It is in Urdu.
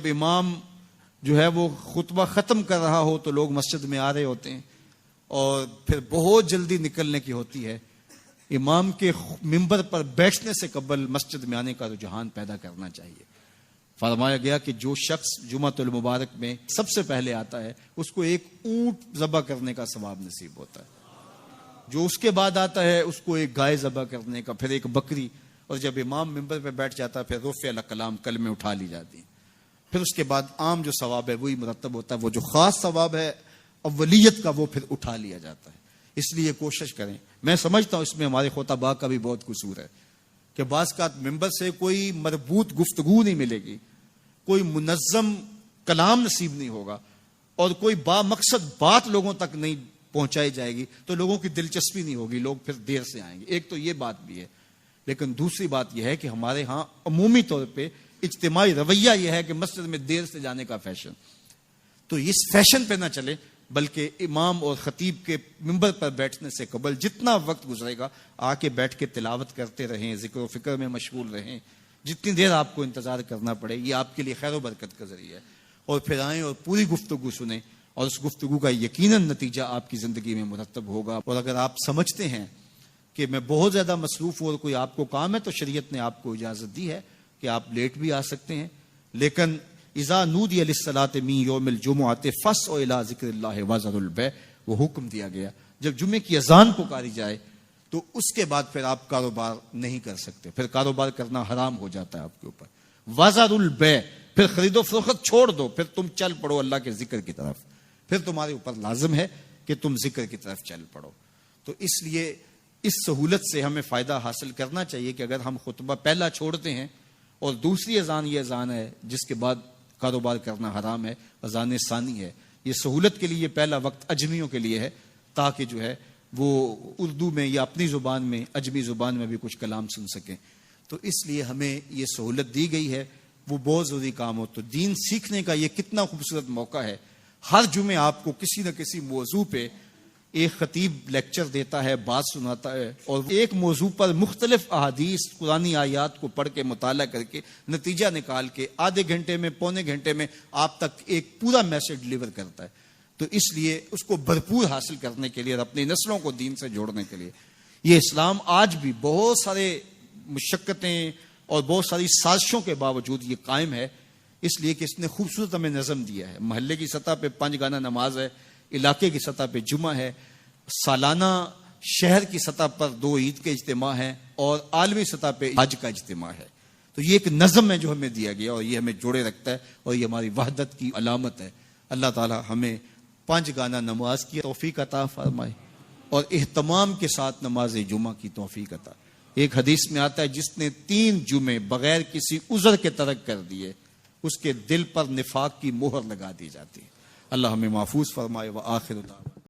جب امام جو ہے وہ خطبہ ختم کر رہا ہو تو لوگ مسجد میں آ رہے ہوتے ہیں اور پھر بہت جلدی نکلنے کی ہوتی ہے. امام کے منبر پر بیٹھنے سے قبل مسجد میں آنے کا رجحان پیدا کرنا چاہیے. فرمایا گیا کہ جو شخص جمعۃ المبارک میں سب سے پہلے آتا ہے اس کو ایک اونٹ ذبح کرنے کا ثواب نصیب ہوتا ہے. جو اس کے بعد آتا ہے اس کو ایک گائے ذبح کرنے کا، پھر ایک بکری، اور جب امام منبر پہ بیٹھ جاتا ہے پھر رفع الکلام کلمے اٹھا لی جاتی ہیں. پھر اس کے بعد عام جو ثواب ہے وہی مرتب ہوتا ہے. وہ جو خاص ثواب ہے اولیت کا وہ پھر اٹھا لیا جاتا ہے. اس لیے کوشش کریں. میں سمجھتا ہوں اس میں ہمارے خطباء کا بھی بہت قصور ہے کہ بعض کا ممبر سے کوئی مربوط گفتگو نہیں ملے گی، کوئی منظم کلام نصیب نہیں ہوگا اور کوئی با مقصد بات لوگوں تک نہیں پہنچائی جائے گی تو لوگوں کی دلچسپی نہیں ہوگی، لوگ پھر دیر سے آئیں گے. ایک تو یہ بات بھی ہے، لیکن دوسری بات یہ ہے کہ ہمارے ہاں عمومی طور پہ اجتماعی رویہ یہ ہے کہ مسجد میں دیر سے جانے کا فیشن. تو اس فیشن پہ نہ چلے، بلکہ امام اور خطیب کے منبر پر بیٹھنے سے قبل جتنا وقت گزرے گا آ کے بیٹھ کے تلاوت کرتے رہیں، ذکر و فکر میں مشغول رہیں. جتنی دیر آپ کو انتظار کرنا پڑے یہ آپ کے لیے خیر و برکت کا ذریعہ ہے. اور پھر آئیں اور پوری گفتگو سنیں اور اس گفتگو کا یقیناً نتیجہ آپ کی زندگی میں مرتب ہوگا. اور اگر آپ سمجھتے ہیں کہ میں بہت زیادہ مصروف ہوں اور کوئی آپ کو کام ہے تو شریعت نے آپ کو اجازت دی ہے کہ آپ لیٹ بھی آ سکتے ہیں. لیکن اذا نودی للصلاۃ من یوم الجمعۃ فاسعوا الی ذکر اللہ وذروا البیع، وہ حکم دیا گیا جب جمعے کی اذان پکاری جائے تو اس کے بعد پھر آپ کاروبار نہیں کر سکتے، پھر کاروبار کرنا حرام ہو جاتا ہے آپ کے اوپر. وذروا البیع، پھر خرید و فروخت چھوڑ دو، پھر تم چل پڑو اللہ کے ذکر کی طرف. پھر تمہارے اوپر لازم ہے کہ تم ذکر کی طرف چل پڑو. تو اس لیے اس سہولت سے ہمیں فائدہ حاصل کرنا چاہیے کہ اگر ہم خطبہ پہلا چھوڑتے ہیں اور دوسری اذان یہ اذان ہے جس کے بعد کاروبار کرنا حرام ہے، اذان ثانی ہے، یہ سہولت کے لیے یہ پہلا وقت اجمیوں کے لیے ہے تاکہ جو ہے وہ اردو میں یا اپنی زبان میں اجمی زبان میں بھی کچھ کلام سن سکیں. تو اس لیے ہمیں یہ سہولت دی گئی ہے، وہ بہت ضروری کام ہو. تو دین سیکھنے کا یہ کتنا خوبصورت موقع ہے. ہر جمعے آپ کو کسی نہ کسی موضوع پہ ایک خطیب لیکچر دیتا ہے، بات سناتا ہے، اور ایک موضوع پر مختلف احادیث قرآنی آیات کو پڑھ کے مطالعہ کر کے نتیجہ نکال کے آدھے گھنٹے میں پونے گھنٹے میں آپ تک ایک پورا میسج ڈلیور کرتا ہے. تو اس لیے اس کو بھرپور حاصل کرنے کے لیے اور اپنی نسلوں کو دین سے جوڑنے کے لیے یہ اسلام آج بھی بہت سارے مشقتیں اور بہت ساری سازشوں کے باوجود یہ قائم ہے، اس لیے کہ اس نے خوبصورت ہمیں نظم دیا ہے. محلے کی سطح پہ 5 گانا نماز ہے، علاقے کی سطح پہ جمعہ ہے، سالانہ شہر کی سطح پر 2 عید کے اجتماع ہیں اور عالمی سطح پہ حج کا اجتماع ہے. تو یہ ایک نظم ہے جو ہمیں دیا گیا اور یہ ہمیں جوڑے رکھتا ہے اور یہ ہماری وحدت کی علامت ہے. اللہ تعالی ہمیں 5 گانا نماز کی توفیق عطا فرمائے اور اہتمام کے ساتھ نماز جمعہ کی توفیق عطا. ایک حدیث میں آتا ہے جس نے 3 جمعے بغیر کسی عذر کے ترک کر دیے اس کے دل پر نفاق کی مہر لگا دی جاتی ہے. اللہ ہمیں محفوظ فرمائے. وآخر دعوانا